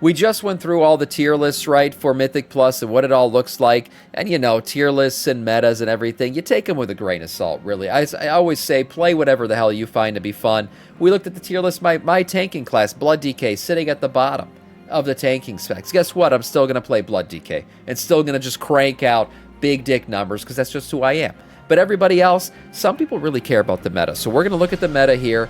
we just went through all the tier lists, right, for Mythic Plus and what it all looks like. And, you know, tier lists and metas and everything, you take them with a grain of salt, really. I always say play whatever the hell you find to be fun. We looked at the tier list, my tanking class, Blood DK, sitting at the bottom of the tanking specs. Guess what? I'm still going to play Blood DK and still going to just crank out big dick numbers because that's just who I am. But everybody else, some people really care about the meta. So we're going to look at the meta here.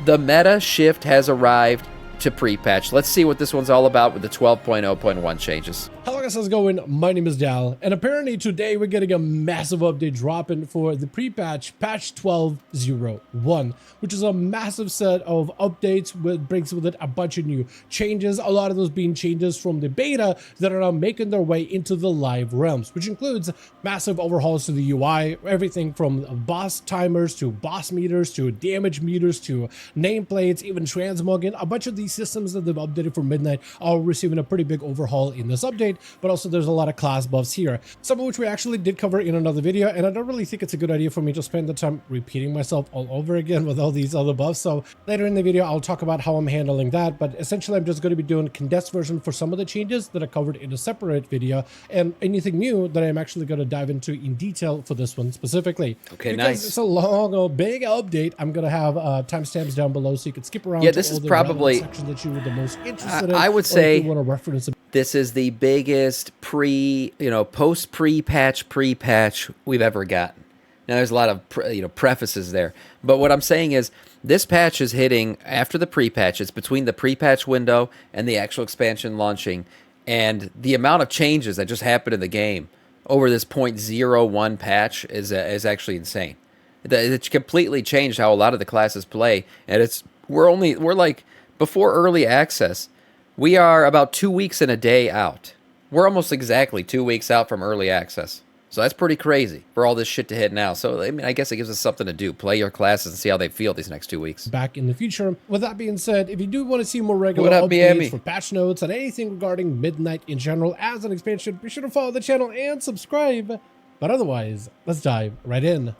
The meta shift has arrived to pre-patch. Let's see what this one's all about with the 12.0.1 changes. Hello guys, how's it going? My name is Dal, and apparently today we're getting a massive update dropping for the pre-patch, patch 12.0.1, which is a massive set of updates that brings with it a bunch of new changes, a lot of those being changes from the beta that are now making their way into the live realms, which includes massive overhauls to the UI, everything from boss timers to boss meters to damage meters to nameplates, even transmogging. A bunch of these systems that they've updated for Midnight are receiving a pretty big overhaul in this update, but also there's a lot of class buffs here, some of which we actually did cover in another video, and I don't really think it's a good idea for me to spend the time repeating myself all over again with all these other buffs. So later in the video I'll talk about how I'm handling that, but essentially I'm just going to be doing a condensed version for some of the changes that are covered in a separate video, and anything new that I'm actually going to dive into in detail for this one specifically. Okay, because nice. It's a long, big update. I'm going to have timestamps down below so you can skip around. Yeah, to this all is the probably sections that you were the most interested in. I would or say if you want to reference. this is the biggest post pre-patch we've ever gotten. Now, there's a lot of prefaces there, but what I'm saying is this patch is hitting after the pre-patch. It's between the pre-patch window and the actual expansion launching, and the amount of changes that just happened in the game over this 0.01 patch is actually insane. It's completely changed how a lot of the classes play, and we're like before early access. We are about 2 weeks and a day out. We're almost exactly 2 weeks out from early access. So that's pretty crazy for all this shit to hit now. So, I mean, I guess it gives us something to do. Play your classes and see how they feel these next 2 weeks. Back in the future. With that being said, if you do want to see more regular What up, updates Miami? for patch notes and anything regarding Midnight in general as an expansion, be sure to follow the channel and subscribe. But otherwise, let's dive right in.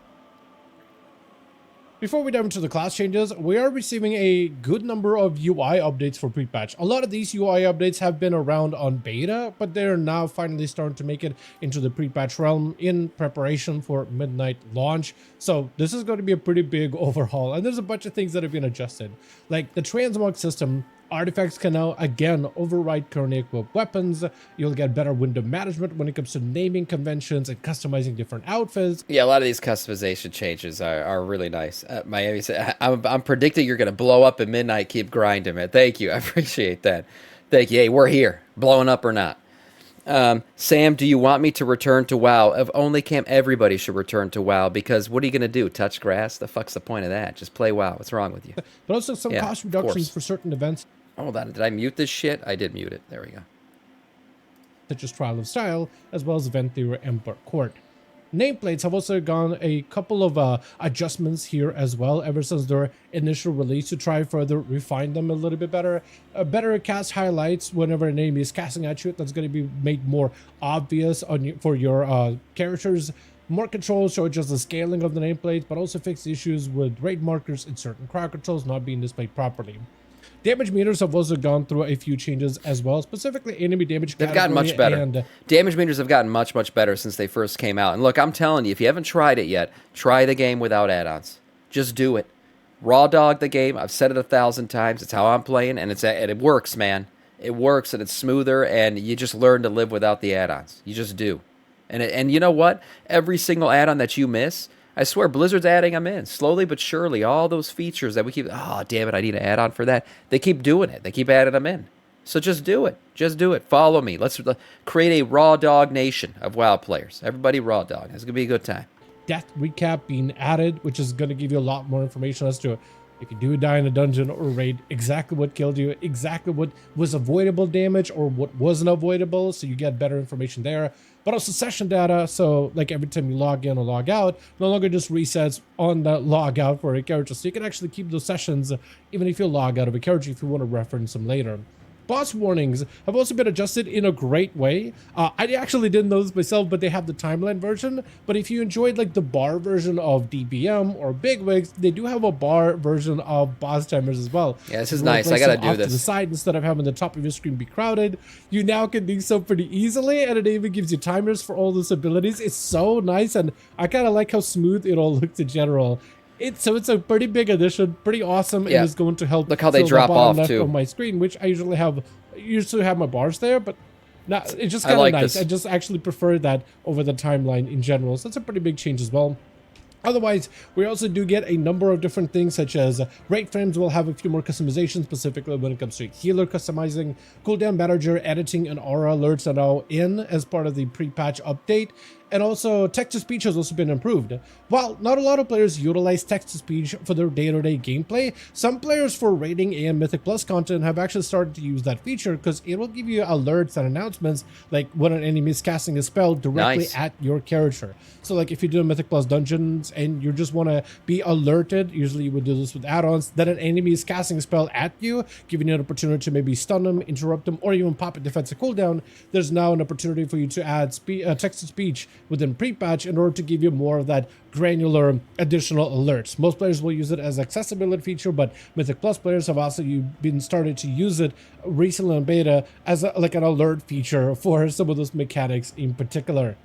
Before we dive into the class changes, we are receiving a good number of UI updates for pre-patch. A lot of these UI updates have been around on beta, but they're now finally starting to make it into the pre-patch realm in preparation for Midnight launch. So this is going to be a pretty big overhaul, and there's a bunch of things that have been adjusted. Like the transmog system, artifacts can now again override currently equipped weapons. You'll get better window management when it comes to naming conventions and customizing different outfits. Yeah, a lot of these customization changes are really nice. Miami said, I'm predicting you're going to blow up at midnight. Keep grinding, man. Thank you. I appreciate that. Thank you. Hey, we're here. Blowing up or not. Sam, do you want me to return to WoW? Of only camp, everybody should return to WoW, because what are you going to do? Touch grass? The fuck's the point of that? Just play WoW. What's wrong with you? But also some cost reductions for certain events. Hold on. Did I mute this shit? I did mute it. There we go. Such as Trial of Style, as well as Event Theory Emperor Court. Nameplates have also gone a couple of adjustments here as well ever since their initial release to try further refine them a little bit better. Better cast highlights whenever a name is casting at you. That's going to be made more obvious for your characters. More controls show just the scaling of the nameplate, but also fix issues with raid markers and certain crowd controls not being displayed properly. Damage meters have also gone through a few changes as well, specifically enemy damage. They've gotten much better. Damage meters have gotten much, much better since they first came out. And look, I'm telling you, if you haven't tried it yet, try the game without add-ons. Just do it. Raw dog the game. I've said it 1,000 times. It's how I'm playing, and it works, man. It works, and it's smoother, and you just learn to live without the add-ons. You just do. And you know what? Every single add-on that you miss, I swear, Blizzard's adding them in, slowly but surely. All those features that we keep, oh, damn it, I need an add-on for that. They keep doing it. They keep adding them in. So just do it. Just do it. Follow me. Let's create a raw dog nation of WoW players. Everybody raw dog. It's going to be a good time. Death recap being added, which is going to give you a lot more information as to if you do die in a dungeon or raid, exactly what killed you, exactly what was avoidable damage or what wasn't avoidable, so you get better information there. But also session data, so like every time you log in or log out, no longer just resets on the log out for a character, so you can actually keep those sessions even if you log out of a character if you want to reference them later. Boss warnings have also been adjusted in a great way. I actually didn't know this myself, but they have the timeline version. But if you enjoyed like the bar version of DBM or Bigwigs, they do have a bar version of boss timers as well. Yeah, this is nice. I gotta do off this. to the side instead of having the top of your screen be crowded. You now can do so pretty easily, and it even gives you timers for all those abilities. It's so nice, and I kind of like how smooth it all looks in general. It's a pretty big addition, pretty awesome. Yeah. It is going to help. Look how they drop off left too on my screen, which I usually have my bars there, but it's just kind of like nice. this. I just actually prefer that over the timeline in general. So it's a pretty big change as well. Otherwise, we also do get a number of different things, such as rate frames will have a few more customizations, specifically when it comes to healer customizing, cooldown manager, editing, and aura alerts are now in as part of the pre-patch update. And also, text-to-speech has also been improved. While not a lot of players utilize text-to-speech for their day-to-day gameplay, some players for rating and Mythic Plus content have actually started to use that feature because it will give you alerts and announcements like when an enemy is casting a spell directly at your character. So like if you do Mythic Plus dungeons and you just want to be alerted, usually you would do this with add-ons, that an enemy is casting a spell at you, giving you an opportunity to maybe stun them, interrupt them, or even pop a defensive cooldown, there's now an opportunity for you to add text-to-speech within pre-patch in order to give you more of that granular additional alerts. Most players will use it as accessibility feature, but Mythic Plus players have also been started to use it recently in beta as like an alert feature for some of those mechanics in particular.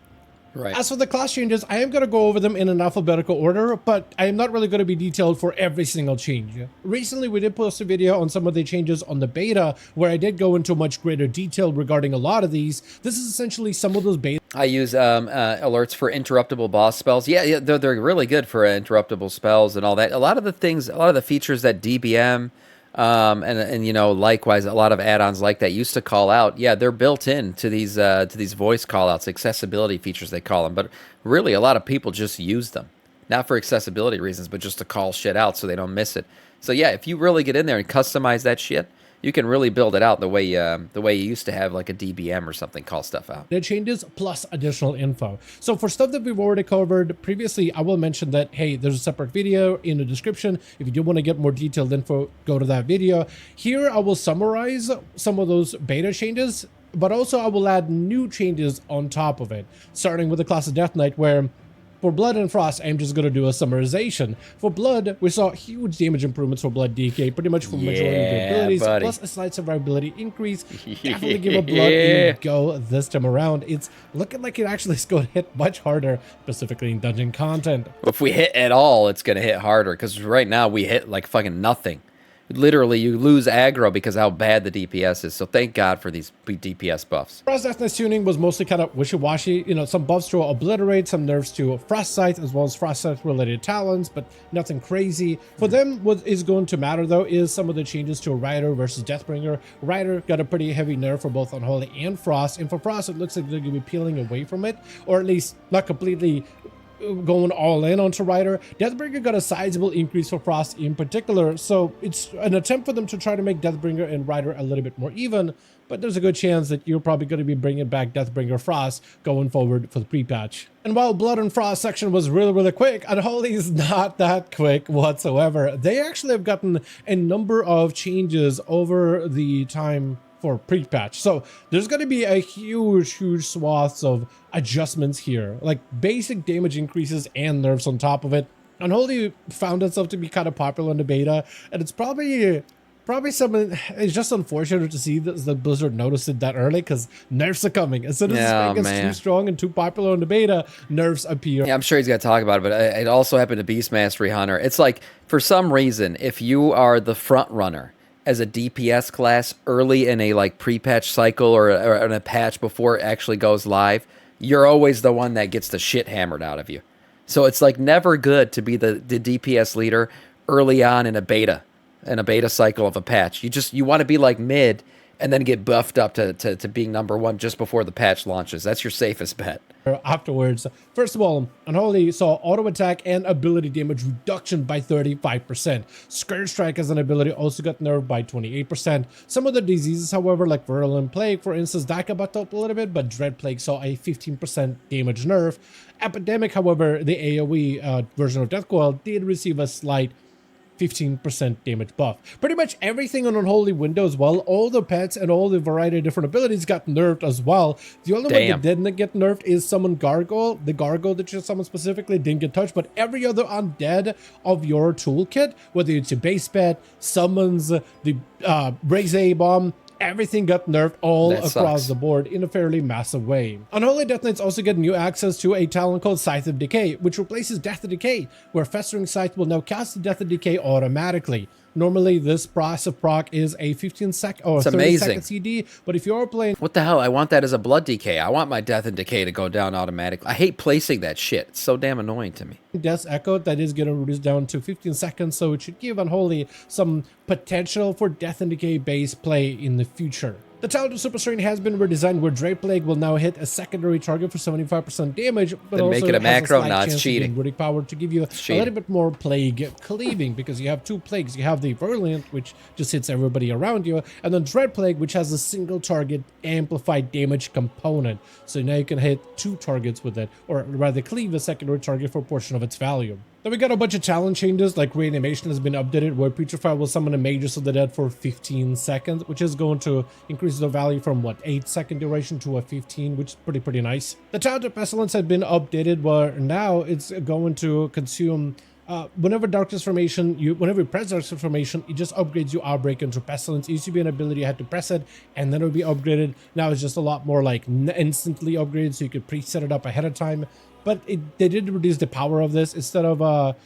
Right. As for the class changes, I am going to go over them in an alphabetical order, but I am not really going to be detailed for every single change. Recently, we did post a video on some of the changes on the beta, where I did go into much greater detail regarding a lot of these. This is essentially some of those beta. I use alerts for interruptible boss spells. Yeah, they're really good for interruptible spells and all that. A lot of the features that DBM and you know, likewise, a lot of add-ons like that used to call out. Yeah, they're built in to these voice call-outs, accessibility features they call them. But really, a lot of people just use them, not for accessibility reasons, but just to call shit out so they don't miss it. So yeah, if you really get in there and customize that shit, you can really build it out the way you used to have like a DBM or something call stuff out. The changes plus additional info. So for stuff that we've already covered previously, I will mention that, hey, there's a separate video in the description. If you do want to get more detailed info, go to that video. Here, I will summarize some of those beta changes, but also I will add new changes on top of it, starting with the class of Death Knight, where for Blood and Frost, I'm just going to do a summarization. For Blood, we saw huge damage improvements for Blood DK, pretty much for majority of the abilities, buddy. plus a slight survivability increase. Definitely give a Blood a go this time around. It's looking like it actually is going to hit much harder, specifically in dungeon content. If we hit at all, it's going to hit harder, because right now we hit like fucking nothing. Literally, you lose aggro because how bad the DPS is. So thank God for these DPS buffs. Frost Death Knight's tuning was mostly kind of wishy-washy. You know, some buffs to Obliterate, some nerfs to Frost Sight, as well as Frost Sight-related talents, but nothing crazy. For them, what is going to matter, though, is some of the changes to Rider versus Deathbringer. Rider got a pretty heavy nerf for both Unholy and Frost, and for Frost, it looks like they're going to be peeling away from it, or at least not completely going all in onto Rider. Deathbringer got a sizable increase for Frost in particular, so it's an attempt for them to try to make Deathbringer and Rider a little bit more even, but there's a good chance that you're probably going to be bringing back Deathbringer Frost going forward for the pre-patch. And while Blood and Frost section was really quick, Unholy is not that quick whatsoever. They actually have gotten a number of changes over the time for pre-patch. So there's going to be a huge swaths of adjustments here, like basic damage increases and nerfs on top of it. Unholy found itself to be kind of popular in the beta, and it's probably something. It's just unfortunate to see that the Blizzard noticed it that early, because nerfs are coming. As soon as this thing gets too strong and too popular in the beta, nerfs appear. Yeah, I'm sure he's going to talk about it, but it also happened to Beast Mastery Hunter. It's like, for some reason, if you are the front runner as a DPS class early in a like pre-patch cycle or in a patch before it actually goes live, you're always the one that gets the shit hammered out of you. So it's like never good to be the DPS leader early on in a beta cycle of a patch. You want to be like mid and then get buffed up to being number one just before the patch launches. That's your safest bet. Afterwards, first of all, Unholy saw auto attack and ability damage reduction by 35%. Scourge Strike as an ability also got nerfed by 28%. Some of the diseases, however, like Virulent Plague, for instance, that got buffed up a little bit, but Dread Plague saw a 15% damage nerf. Epidemic, however, the AoE version of Death Coil did receive a slight 15% damage buff. Pretty much everything on Unholy Window as well, all the pets and all the variety of different abilities got nerfed as well. The only one that didn't get nerfed is Summon Gargoyle. The Gargoyle that you summon specifically didn't get touched, but every other undead of your toolkit, whether it's your base pet, summons, the Raise A-Bomb, everything got nerfed all across the board in a fairly massive way. Unholy Death Knights also get new access to a talent called Scythe of Decay, which replaces Death of Decay, where Festering Scythe will now cast the Death of Decay automatically. Normally, this passive proc is a 15-second or 30-second CD, but if you're playing... What the hell? I want that as a blood decay. I want my Death and Decay to go down automatically. I hate placing that shit. It's so damn annoying to me. Death's Echo, that is going to reduce down to 15 seconds, so it should give Unholy some potential for Death and Decay base play in the future. The talent of Super Strain has been redesigned where Drape Plague will now hit a secondary target for 75% damage, but then also make it a macro. No, it's cheating. Runic power to give you a little bit more plague cleaving, because you have two plagues. You have the Virulent, which just hits everybody around you, and then Dread Plague, which has a single target amplified damage component. So now you can hit two targets with it, or rather cleave a secondary target for a portion of its value. Then we got a bunch of challenge changes, like Reanimation has been updated, where Putrefy will summon a Mages of the Dead for 15 seconds, which is going to increase the value from, what, 8-second duration to a 15, which is pretty nice. The Talent of Pestilence has been updated, where now it's going to consume... whenever Darkness Formation, whenever you press Darkness Formation, it just upgrades your Outbreak into Pestilence. It used to be an ability you had to press it, and then it would be upgraded. Now it's just a lot more like instantly upgraded, so you could preset it up ahead of time. But they did reduce the power of this instead of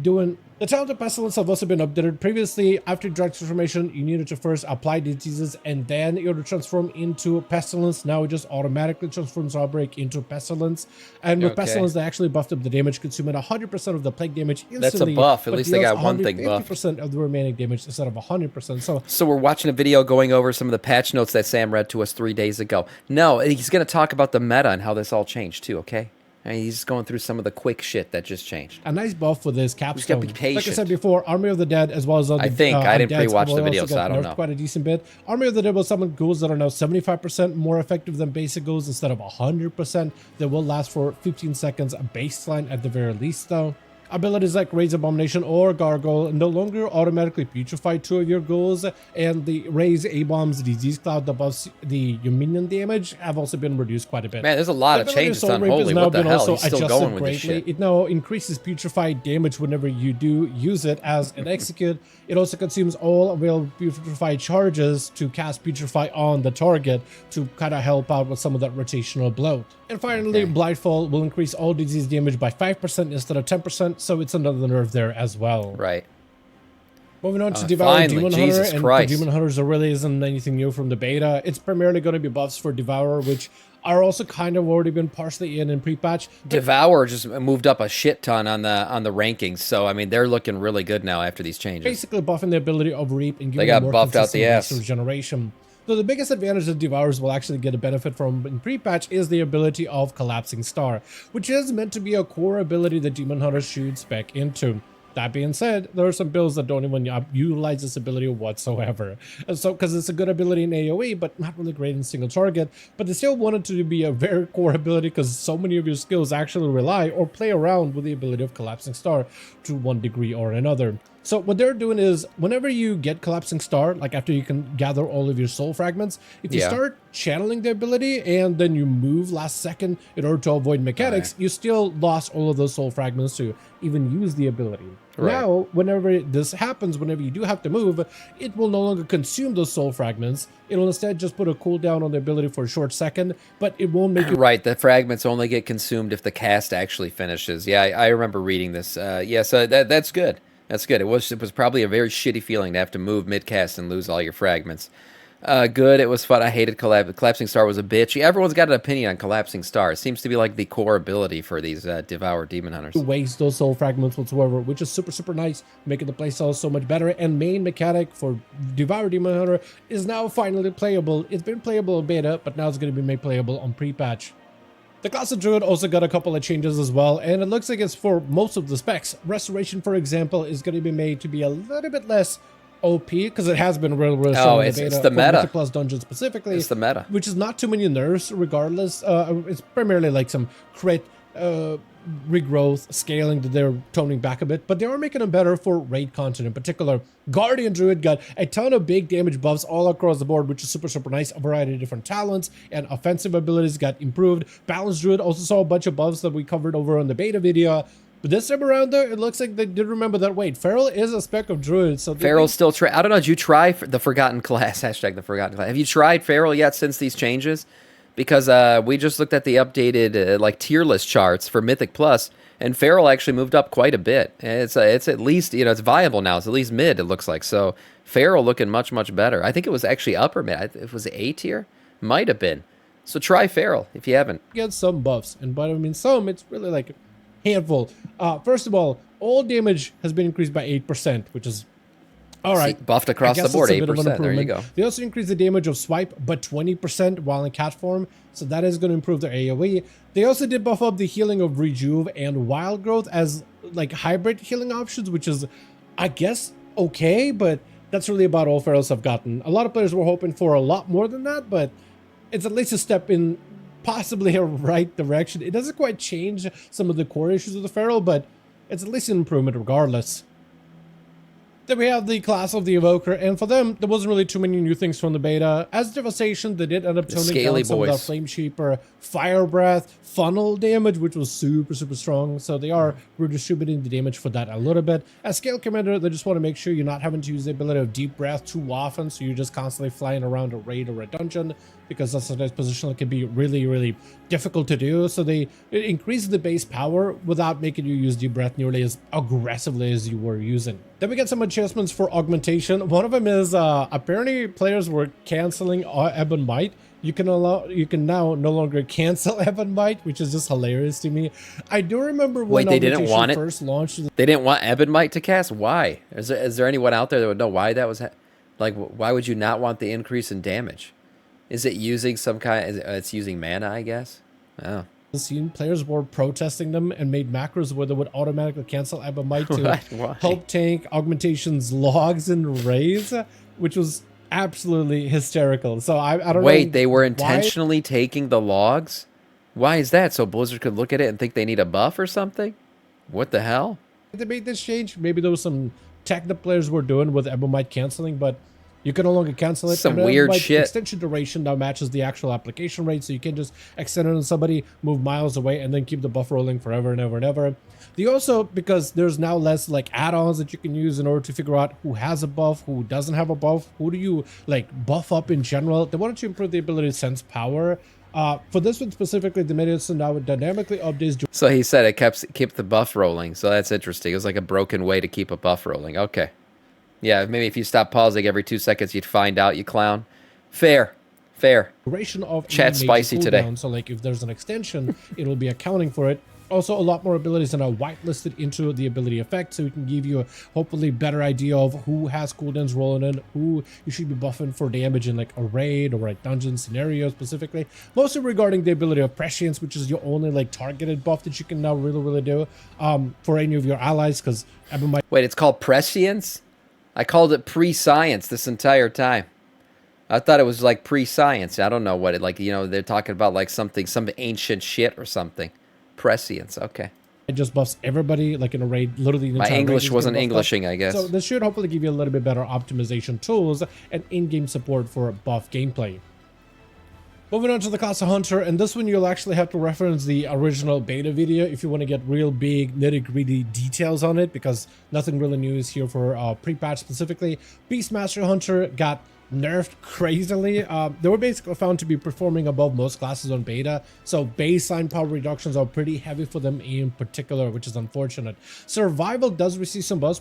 doing... The Talent of Pestilence have also been updated. Previously, after Drug Transformation, you needed to first apply diseases and then you would transform into Pestilence. Now it just automatically transforms Outbreak into Pestilence. And with Pestilence, they actually buffed up the damage, consuming 100% of the plague damage instantly. That's a buff. At least they got one thing buffed. 50% of the remaining damage instead of 100%. So we're watching a video going over some of the patch notes that Sam read to us 3 days ago. No, he's going to talk about the meta and how this all changed too, okay? I mean, he's going through some of the quick shit that just changed. A nice buff with this capstone. Be patient. Like I said before, Army of the Dead, as well as other I think I didn't pre-watch the video, so I don't know. Quite a decent bit. Army of the Dead will summon ghouls that are now 75% more effective than basic ghouls instead of 100%. They will last for 15 seconds, a baseline at the very least, though. Abilities like Raise Abomination or Gargoyle no longer automatically putrefy 2 of your ghouls, and the Raise A-Bomb's Disease Cloud that buffs your minion damage have also been reduced quite a bit. Man, there's a lot of changes on Unholy. What the hell? He's still going with this shit. It now increases putrefied damage whenever you do use it as an execute. It also consumes all available putrefied charges to cast Putrefy on the target to kind of help out with some of that rotational bloat. And finally, Blightfall will increase all disease damage by 5% instead of 10%, so it's another nerf there as well. Right. Moving on to Devour Demon Hunter, and Christ. the Demon Hunters there really isn't anything new from the beta. It's primarily going to be buffs for Devour, which are also kind of already been partially in pre-patch. Devour just moved up a shit ton on the rankings, so I mean they're looking really good now after these changes. Basically buffing the ability of Reap and giving they got more buffed out the ass. Regeneration. So the biggest advantage that Devours will actually get a benefit from in pre-patch is the ability of Collapsing Star, which is meant to be a core ability that Demon Hunters should spec into. That being said, there are some builds that don't even utilize this ability whatsoever. And so, because it's a good ability in AoE, but not really great in single target, but they still want it to be a very core ability because so many of your skills actually rely or play around with the ability of Collapsing Star to one degree or another. So what they're doing is, whenever you get Collapsing Star, like after you can gather all of your soul fragments, if you start channeling the ability and then you move last second in order to avoid mechanics, you still lost all of those soul fragments to even use the ability. Now, whenever this happens, whenever you do have to move, it will no longer consume those soul fragments. It will instead just put a cooldown on the ability for a short second, but it won't make it... Right, the fragments only get consumed if the cast actually finishes. Yeah, I remember reading this. Yeah, so that's good. That's good. It was probably a very shitty feeling to have to move mid-cast and lose all your fragments. Good. It was fun. I hated Collapsing Star was a bitch. Everyone's got an opinion on Collapsing Star. It seems to be like the core ability for these Devour Demon Hunters. To waste those soul fragments whatsoever, which is super nice, making the playstyle so much better. And main mechanic for Devour Demon Hunter is now finally playable. It's been playable in beta, but now it's going to be made playable on pre-patch. The class of Druid also got a couple of changes as well, and it looks like it's for most of the specs. Restoration, for example, is going to be made to be a little bit less OP, because it has been really strong in the beta. It's the meta. Plus dungeons specifically. It's the meta. Which is not too many nerfs regardless. It's primarily like some crit regrowth, scaling that they're toning back a bit, but they are making them better for raid content in particular. Guardian Druid got a ton of big damage buffs all across the board, which is super nice. A variety of different talents and offensive abilities got improved. Balanced Druid also saw a bunch of buffs that we covered over on the beta video. But this time around, though, it looks like they did remember that, wait, Feral is a spec of Druid, so... Feral's still... I don't know, did you try the Forgotten Class? Hashtag the Forgotten Class. Have you tried Feral yet since these changes? Because we just looked at the updated, like, tier list charts for Mythic Plus, and Feral actually moved up quite a bit. It's at least, you know, it's viable now. It's at least mid, it looks like. So, Feral looking much better. I think it was actually upper mid. It was A tier? Might have been. So try Feral if you haven't. Get some buffs, and by I mean some, it's really like... handful. First of all damage has been increased by 8%, which is all right. See, buffed across the board, 8%. There you go. They also increased the damage of swipe, but 20% while in cat form, so that is going to improve their AoE. They also did buff up the healing of rejuve and wild growth as like hybrid healing options, which is, I guess, okay, but that's really about all Ferals have gotten. A lot of players were hoping for a lot more than that, but it's at least a step in possibly a right direction. It doesn't quite change some of the core issues of the Feral, but it's at least an improvement regardless. Then we have the class of the Evoker, and for them, there wasn't really too many new things from the beta. As Devastation, they did end up toning down some of that Flame Shaper, Fire Breath, Funnel damage, which was super strong, so they are redistributing the damage for that a little bit. As Scale Commander, they just want to make sure you're not having to use the ability of Deep Breath too often, so you're just constantly flying around a raid or a dungeon, because that's a nice position that can be really difficult to do. So they increase the base power without making you use Deep Breath nearly as aggressively as you were using. Then we get some adjustments for augmentation. One of them is apparently players were canceling Ebb and Might. You can now no longer cancel Ebb and Might, which is just hilarious to me. I do remember when they didn't want first launched. They didn't want Ebb and Might to cast? Why? Is there anyone out there that would know why that was? Like, why would you not want the increase in damage? Is it using some kind? It's using mana, I guess. Oh. Seen players were protesting them and made macros where they would automatically cancel Ebb and Might to help tank augmentation's logs and raids, which was absolutely hysterical. So I don't know. Wait, they were intentionally taking the logs? Why is that? So Blizzard could look at it and think they need a buff or something? What the hell? They made this change. Maybe there was some tech that players were doing with Ebb and Might canceling, but you can no longer cancel it. Some weird shit. Extension duration now matches the actual application rate, so you can just extend it on somebody, move miles away, and then keep the buff rolling forever and ever and ever. They also, because there's now less like add-ons that you can use in order to figure out who has a buff, who doesn't have a buff, who do you like buff up in general. They wanted to improve the ability to sense power. For this one specifically, they made it so now it dynamically updates. So he said it kept the buff rolling. So that's interesting. It was like a broken way to keep a buff rolling. Okay. Yeah, maybe if you stop pausing every 2 seconds, you'd find out, you clown. Fair. Duration of chat spicy today. So like if there's an extension, it'll be accounting for it. Also, a lot more abilities are now whitelisted into the ability effect, so we can give you a hopefully better idea of who has cooldowns rolling in, who you should be buffing for damage in like a raid or a dungeon scenario specifically. Mostly regarding the ability of prescience, which is your only like targeted buff that you can now really do for any of your allies, because Wait, it's called prescience? I called it pre-science this entire time. I thought it was like pre-science. I don't know what it, like, you know, they're talking about like some ancient shit or something. Prescience, okay. It just buffs everybody like in a raid, literally. My English wasn't Englishing, I guess. So this should hopefully give you a little bit better optimization tools and in-game support for buff gameplay. Moving on to the class of Hunter, and this one you'll actually have to reference the original beta video if you want to get real big nitty-gritty details on it, because nothing really new is here for pre-patch specifically. Beastmaster Hunter got nerfed crazily. They were basically found to be performing above most classes on beta, so baseline power reductions are pretty heavy for them in particular, which is unfortunate. Survival does receive some buffs,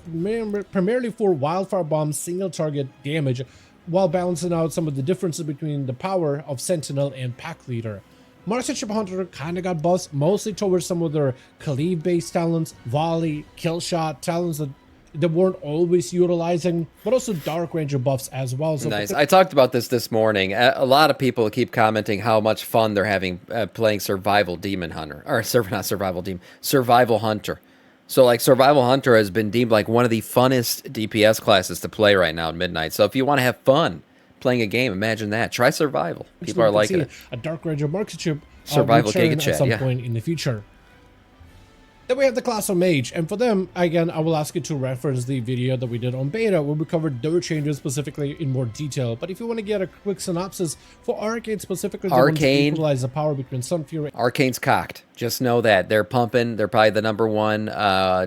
primarily for Wildfire Bomb's single target damage, while balancing out some of the differences between the power of Sentinel and Pack Leader. Marksmanship Hunter kind of got buffs, mostly towards some of their cleave-based talents, volley, kill shot, talents that they weren't always utilizing, but also dark ranger buffs as well. So nice. I talked about this morning. A lot of people keep commenting how much fun they're having playing Survival Demon Hunter, or not Survival Demon, Survival Hunter. So like Survival Hunter has been deemed like one of the funnest DPS classes to play right now at midnight. So if you want to have fun playing a game, imagine that. Try Survival. People are liking it. A Dark Ranger marksmanship Survival Giga at Chat, some point in the future. Then we have the class of Mage, and for them, again, I will ask you to reference the video that we did on beta where we covered their changes specifically in more detail. But if you want to get a quick synopsis for Arcane specifically, they want to equalize the power between Sun Fury. Arcane's cocked. Just know that. They're pumping. They're probably the #1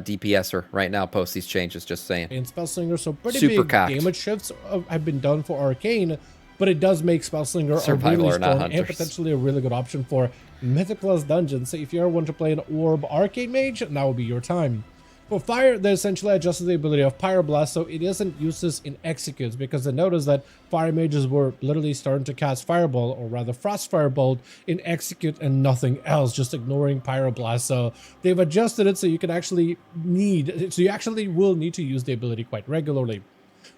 DPSer right now post these changes, just saying. And Spellslinger, so pretty Super big cocked. damage shifts have been done for Arcane, but it does make Spellslinger Survival a really or not strong hunters. and potentially a really good option for Mythic Plus dungeons. So if you ever want to play an Orb Arcane Mage, now will be your time. For Fire, they essentially adjusted the ability of Pyroblast, so it isn't useless in executes, because they noticed that Fire Mages were literally starting to cast Fireball, or rather Frost Firebolt, in execute and nothing else, just ignoring Pyroblast. So they've adjusted it so you actually will need to use the ability quite regularly.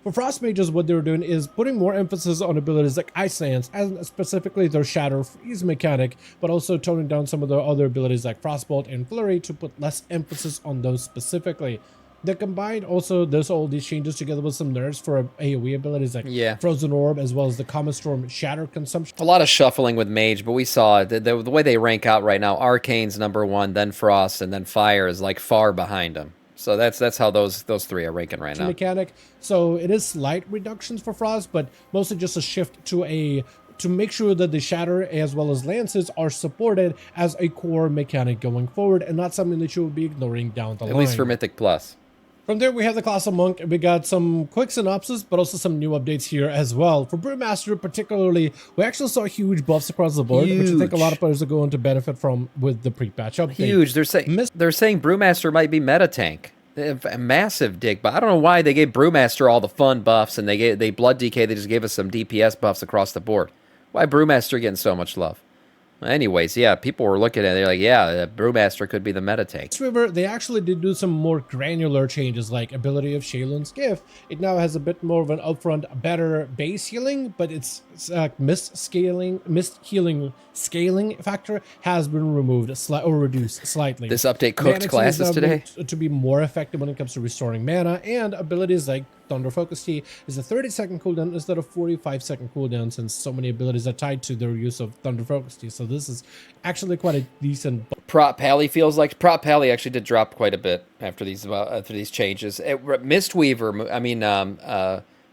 For Frost Mages, what they're doing is putting more emphasis on abilities like Ice Lance, and specifically their Shatter Freeze mechanic, but also toning down some of their other abilities like Frostbolt and Flurry to put less emphasis on those specifically. They combined also all these changes together with some nerfs for AoE abilities like Frozen Orb, as well as the Common Storm Shatter consumption. A lot of shuffling with Mage, but we saw the way they rank out right now. Arcane's #1, then Frost, and then Fire is like far behind them. So that's how those three are ranking right now. Mechanic. So it is slight reductions for Frost, but mostly just a shift to make sure that the Shatter as well as Lances are supported as a core mechanic going forward, and not something that you will be ignoring down the line. At least for Mythic Plus. From there, we have the class of Monk, and we got some quick synopsis, but also some new updates here as well. For Brewmaster particularly, we actually saw huge buffs across the board, which I think a lot of players are going to benefit from with the pre-patch update. Huge. They're saying Brewmaster might be meta tank. A massive dig, but I don't know why they gave Brewmaster all the fun buffs, and they Blood DK, they just gave us some DPS buffs across the board. Why Brewmaster getting so much love? Anyways, yeah, people were looking at it, they're like, yeah, Brewmaster could be the meta tank. This river, they actually did do some more granular changes, like ability of Shaylun's Gift. It now has a bit more of an upfront, better base healing, but its mist healing scaling factor has been removed or reduced slightly. This update cooked classes today to be more effective when it comes to restoring mana, and abilities like Thunder Focus Tea is a 30-second cooldown instead of 45-second cooldown, since so many abilities are tied to their use of Thunder Focus Tea. So this is actually quite a decent. Prop Pally feels like Pally actually did drop quite a bit after these changes. Mistweaver, I mean,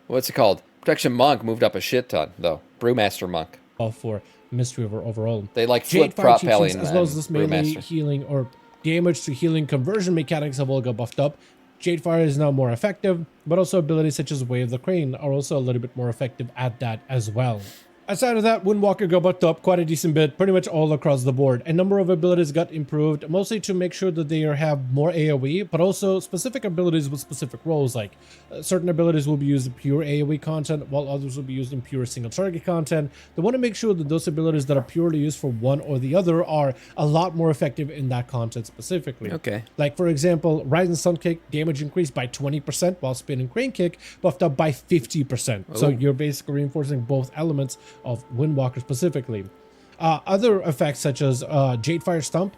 what's it called? Protection Monk moved up a shit ton though. Brewmaster Monk. For Mistweaver overall, they like flip Prop Pally as well as this melee healing or damage to healing conversion mechanics have all got buffed up. Jadefire is now more effective, but also abilities such as Wave the Crane are also a little bit more effective at that as well. Aside of that, Windwalker got buffed up quite a decent bit, pretty much all across the board. A number of abilities got improved, mostly to make sure that they have more AoE, but also specific abilities with specific roles, like certain abilities will be used in pure AoE content, while others will be used in pure single target content. They want to make sure that those abilities that are purely used for one or the other are a lot more effective in that content specifically. Okay. Like, for example, Rising Sun Kick, damage increased by 20%, while Spinning Crane Kick buffed up by 50%. Oh. So you're basically reinforcing both elements of Windwalker specifically. Other effects such as Jadefire Stump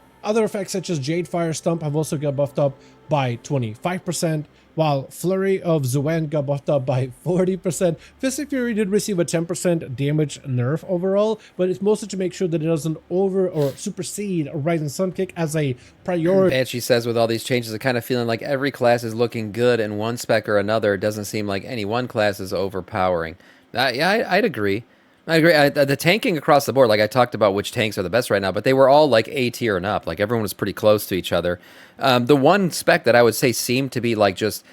have also got buffed up by 25%, while Flurry of Zuen got buffed up by 40%. Fist of Fury did receive a 10% damage nerf overall, but it's mostly to make sure that it doesn't over or supersede a Rising Sun Kick as a priority. And she says with all these changes, I'm kind of feeling like every class is looking good in one spec or another. It doesn't seem like any one class is overpowering. Yeah, I'd agree. I agree. The tanking across the board, like I talked about which tanks are the best right now, but they were all like A tier and up. Like everyone was pretty close to each other. The one spec that I would say seemed to be like just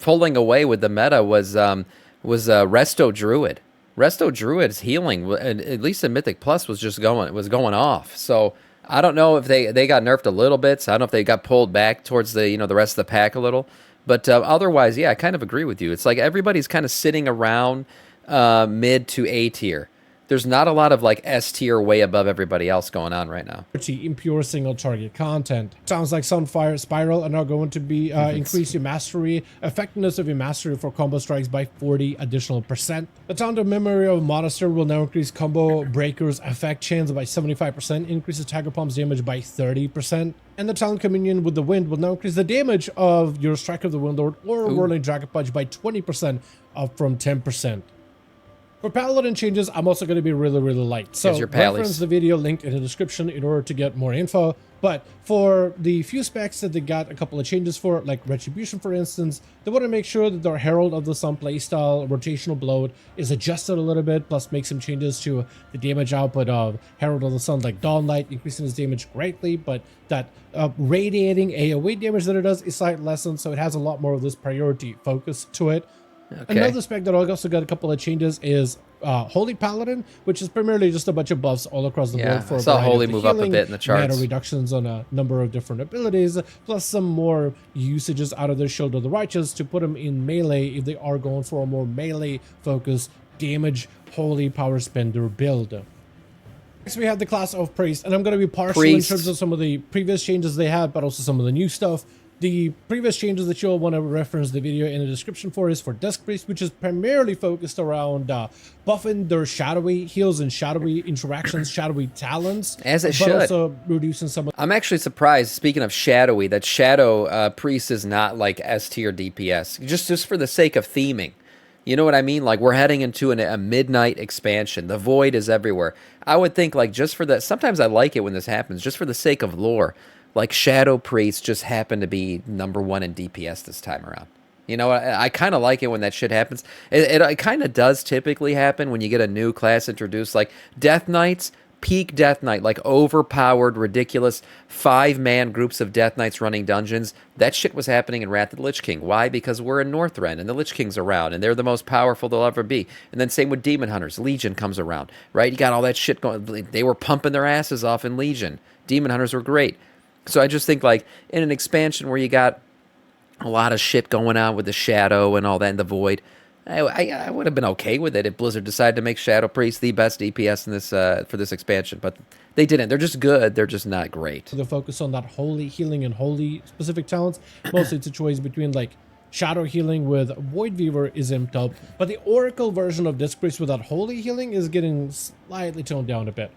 pulling away with the meta was Resto Druid. Resto Druid's healing, at least in Mythic Plus, was going off. So I don't know if they got nerfed a little bit. So I don't know if they got pulled back towards the the rest of the pack a little. But otherwise, yeah, I kind of agree with you. It's like everybody's kind of sitting around mid to A tier. There's not a lot of like S tier way above everybody else going on right now. In pure single target content. Sounds like Sunfire Spiral are now going to be increase your mastery, effectiveness of your mastery for combo strikes by 40 additional %. The Taunt of Memory of Monastery will now increase combo breakers effect chance by 75%, increases Tiger Palm's damage by 30%. And the Talon Communion with the Wind will now increase the damage of your Strike of the Windlord or Whirling Dragon Punch by 20%, up from 10%. For Paladin changes, I'm also going to be really light. So Here's your pallies. reference the video linked in the description in order to get more info. But for the few specs that they got a couple of changes for, like Retribution, for instance, they want to make sure that their Herald of the Sun playstyle rotational bloat is adjusted a little bit, plus make some changes to the damage output of Herald of the Sun, like Dawn Light, increasing its damage greatly, but that radiating AoE damage that it does is slightly lessened, so it has a lot more of this priority focus to it. Okay. Another spec that I also got a couple of changes is Holy Paladin, which is primarily just a bunch of buffs all across the board. For I saw Holy move up a bit in the charts. Mana reductions on a number of different abilities, plus some more usages out of the Shield of the Righteous to put them in melee if they are going for a more melee focused damage Holy Power Spender build. Next, we have the class of Priest, and I'm going to be partial in terms of some of the previous changes they had, but also some of the new stuff. The previous changes that you'll want to reference the video in the description for is for Dusk Priest, which is primarily focused around buffing their shadowy heals and shadowy interactions, shadowy talents. As it but should. Also reducing some of... I'm actually surprised, speaking of shadowy, that Shadow Priest is not like S tier DPS, just for the sake of theming. You know what I mean? Like, we're heading into a midnight expansion. The void is everywhere. I would think, like, just for that, sometimes I like it when this happens, just for the sake of lore. Like, Shadow Priest just happened to be #1 in DPS this time around. You know, I kind of like it when that shit happens. It kind of does typically happen when you get a new class introduced. Like, Death Knights, peak Death Knight, like overpowered, ridiculous 5-man groups of Death Knights running dungeons. That shit was happening in Wrath of the Lich King. Why? Because we're in Northrend, and the Lich King's around, and they're the most powerful they'll ever be. And then same with Demon Hunters. Legion comes around, right? You got all that shit going. They were pumping their asses off in Legion. Demon Hunters were great. So I just think, like, in an expansion where you got a lot of shit going on with the Shadow and all that in the Void, I would have been okay with it if Blizzard decided to make Shadow Priest the best DPS in this for this expansion. But they didn't. They're just good. They're just not great. The focus on that holy healing and holy specific talents, mostly it's situated between, like, Shadow healing with Void Weaver is imped up, but the Oracle version of Disc Priest with that holy healing is getting slightly toned down a bit.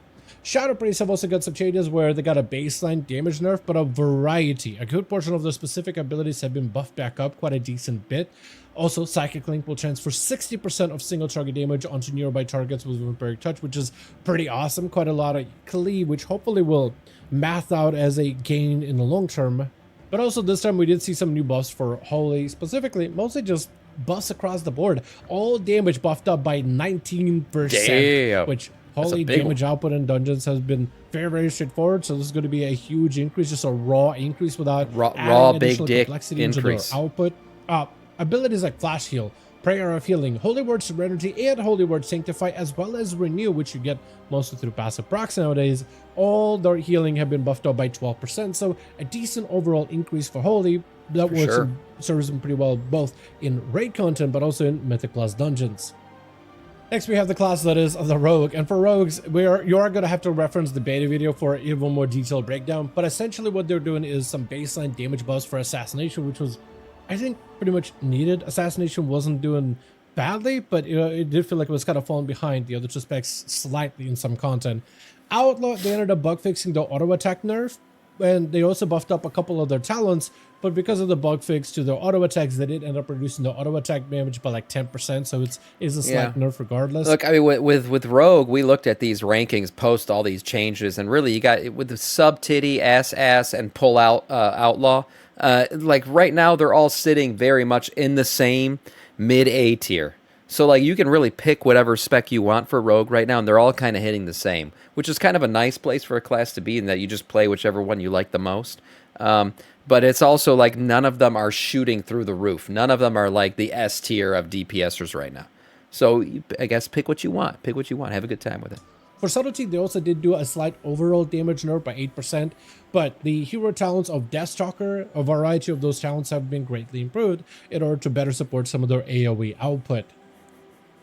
Shadow Priests have also got some changes where they got a baseline damage nerf, but a variety. A good portion of the specific abilities have been buffed back up quite a decent bit. Also, Psychic Link will transfer 60% of single target damage onto nearby targets with Vampiric Touch, which is pretty awesome. Quite a lot of cleave, which hopefully will math out as a gain in the long term. But also this time we did see some new buffs for Holy, specifically, mostly just buffs across the board. All damage buffed up by 19%, Damn. which... Holy damage output in dungeons has been very straightforward, so this is going to be a huge increase, just a raw increase without raw big dick complexity increase. Into the output. Abilities like Flash Heal, Prayer of Healing, Holy Word Serenity, and Holy Word Sanctify, as well as Renew, which you get mostly through passive procs nowadays. All their healing have been buffed up by 12%, so a decent overall increase for Holy that works and serves them pretty well both in raid content but also in Mythic Plus dungeons. Next, we have the class that is the Rogue, and for Rogues, you are going to have to reference the beta video for even more detailed breakdown, but essentially what they're doing is some baseline damage buffs for Assassination, which was, I think, pretty much needed. Assassination wasn't doing badly, but it did feel like it was kind of falling behind the other two specs slightly in some content. Outlaw, they ended up bug fixing the auto attack nerf, and they also buffed up a couple of their talents, but because of the bug fix to their auto attacks, they did end up reducing the auto attack damage by like 10%, so it's a slight nerf regardless. Look, I mean, with Rogue, we looked at these rankings post all these changes, and really you got with the sub titty, ass, and pull out outlaw. Like right now, they're all sitting very much in the same mid A tier. So like you can really pick whatever spec you want for Rogue right now, and they're all kind of hitting the same, which is kind of a nice place for a class to be in that you just play whichever one you like the most. But it's also like none of them are shooting through the roof. None of them are like the S tier of DPSers right now. So I guess pick what you want. Pick what you want. Have a good time with it. For Subtlety, they also did do a slight overall damage nerf by 8%, but the hero talents of Deathstalker, a variety of those talents have been greatly improved in order to better support some of their AoE output.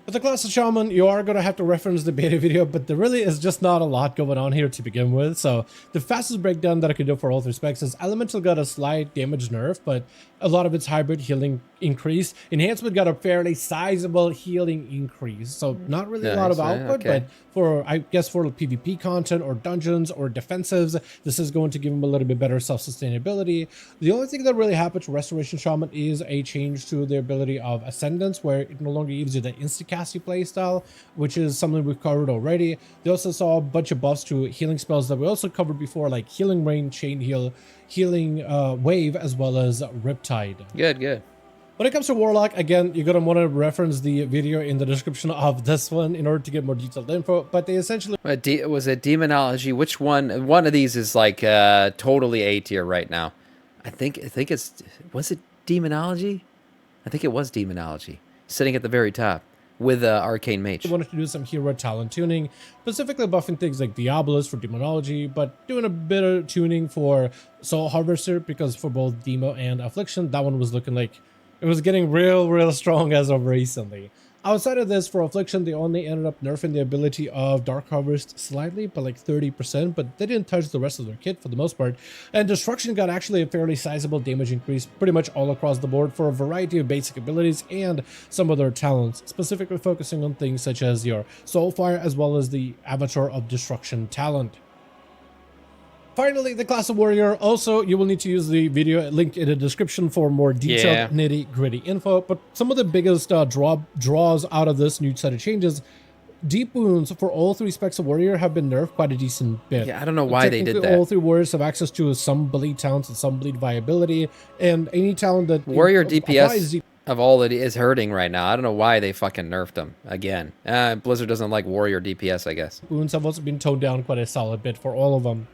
With the class of Shaman, you are going to have to reference the beta video, but there really is just not a lot going on here to begin with. So the fastest breakdown that I could do for all three specs is Elemental got a slight damage nerf, but a lot of its hybrid healing increase. Enhancement got a fairly sizable healing increase. So not really a lot of output, but for, I guess, for PvP content or dungeons or defensives, this is going to give him a little bit better self-sustainability. The only thing that really happened to Restoration Shaman is a change to the ability of Ascendance, where it no longer gives you the insta-casty playstyle, which is something we've covered already. They also saw a bunch of buffs to healing spells that we also covered before, like Healing Rain, Chain Heal, Healing Wave, as well as Riptide. Good. When it comes to Warlock, again, you're going to want to reference the video in the description of this one in order to get more detailed info, but they essentially... Was it Demonology? Which one? One of these is like totally A tier right now. I think it's... Was it Demonology? I think it was Demonology. Sitting at the very top with Arcane Mage. I wanted to do some hero talent tuning, specifically buffing things like Diabolus for Demonology, but doing a bit of tuning for Soul Harvester, because for both Demo and Affliction, that one was looking like it was getting real strong as of recently. Outside of this, for Affliction, they only ended up nerfing the ability of Dark Harvest slightly, by like 30%, but they didn't touch the rest of their kit for the most part. And Destruction got actually a fairly sizable damage increase pretty much all across the board for a variety of basic abilities and some of their talents, specifically focusing on things such as your Soulfire as well as the Avatar of Destruction talent. Finally, the class of warrior. Also, you will need to use the video linked in the description for more detailed nitty-gritty info. But some of the biggest draws out of this new set of changes, deep wounds for all three specs of warrior have been nerfed quite a decent bit. Yeah, I don't know why they did that. All three warriors have access to some bleed talents and some bleed viability, and any talent that warrior DPS of all it is hurting right now. I don't know why they fucking nerfed them again. Blizzard doesn't like warrior DPS, I guess. Wounds have also been toned down quite a solid bit for all of them.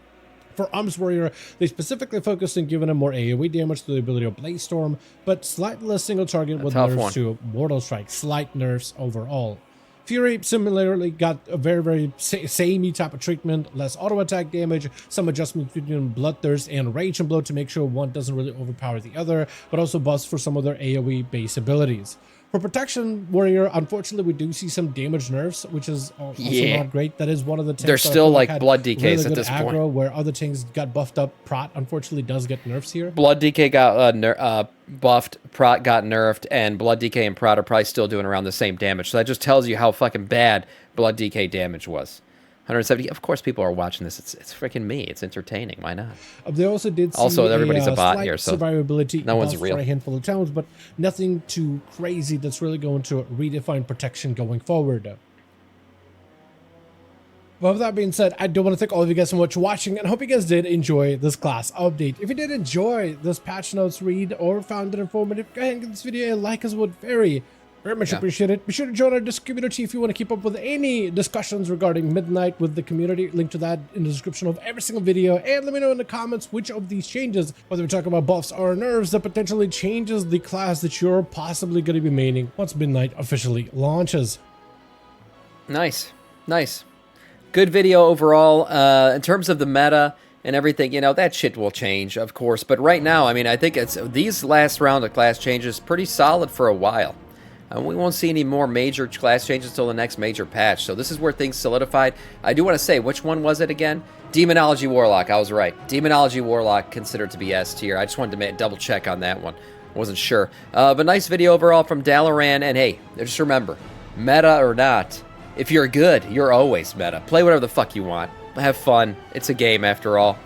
For Arms Warrior, they specifically focused on giving him more AoE damage through the ability of Blaze Storm, but slightly less single target with nerfs to Mortal Strike, slight nerfs overall. Fury similarly got a very samey type of treatment, less auto attack damage, some adjustments between Bloodthirst and Rage and Blow to make sure one doesn't really overpower the other, but also buffs for some of their AoE base abilities. For Protection Warrior, unfortunately, we do see some damage nerfs, which is also not great. That is one of the tanks. They're still like Blood DKs at this point. Where other tanks got buffed up. Prot, unfortunately, does get nerfs here. Blood DK got buffed, Prot got nerfed, and Blood DK and Prot are probably still doing around the same damage. So that just tells you how fucking bad Blood DK damage was. 170. Of course, people are watching this. It's freaking me. It's entertaining. Why not? They also did see everybody's a bot here, so survivability no one's real. For a handful of towns, but nothing too crazy that's really going to redefine protection going forward. Well, with that being said, I do want to thank all of you guys so much for watching, and hope you guys did enjoy this class update. If you did enjoy this patch notes read or found it informative, go ahead and give this video a like, as it would very much appreciate it. Be sure to join our Discord community if you want to keep up with any discussions regarding Midnight with the community. Link to that in the description of every single video. And let me know in the comments which of these changes, whether we're talking about buffs or nerfs, that potentially changes the class that you're possibly going to be maining once Midnight officially launches. Nice. Good video overall. In terms of the meta and everything, you know, that shit will change, of course. But right now, I mean, I think it's these last round of class changes pretty solid for a while. We won't see any more major class changes until the next major patch. So this is where things solidified. I do want to say, which one was it again? Demonology Warlock. I was right. Demonology Warlock considered to be S tier. I just wanted to double check on that one. Wasn't sure. But nice video overall from Dalaran. And hey, just remember, meta or not, if you're good, you're always meta. Play whatever the fuck you want. Have fun. It's a game after all.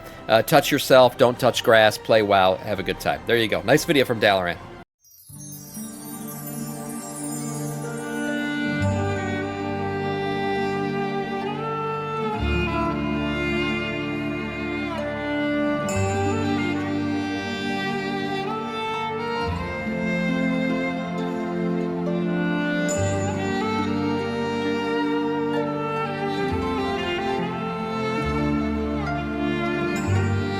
Touch yourself. Don't touch grass. Play WoW. Have a good time. There you go. Nice video from Dalaran.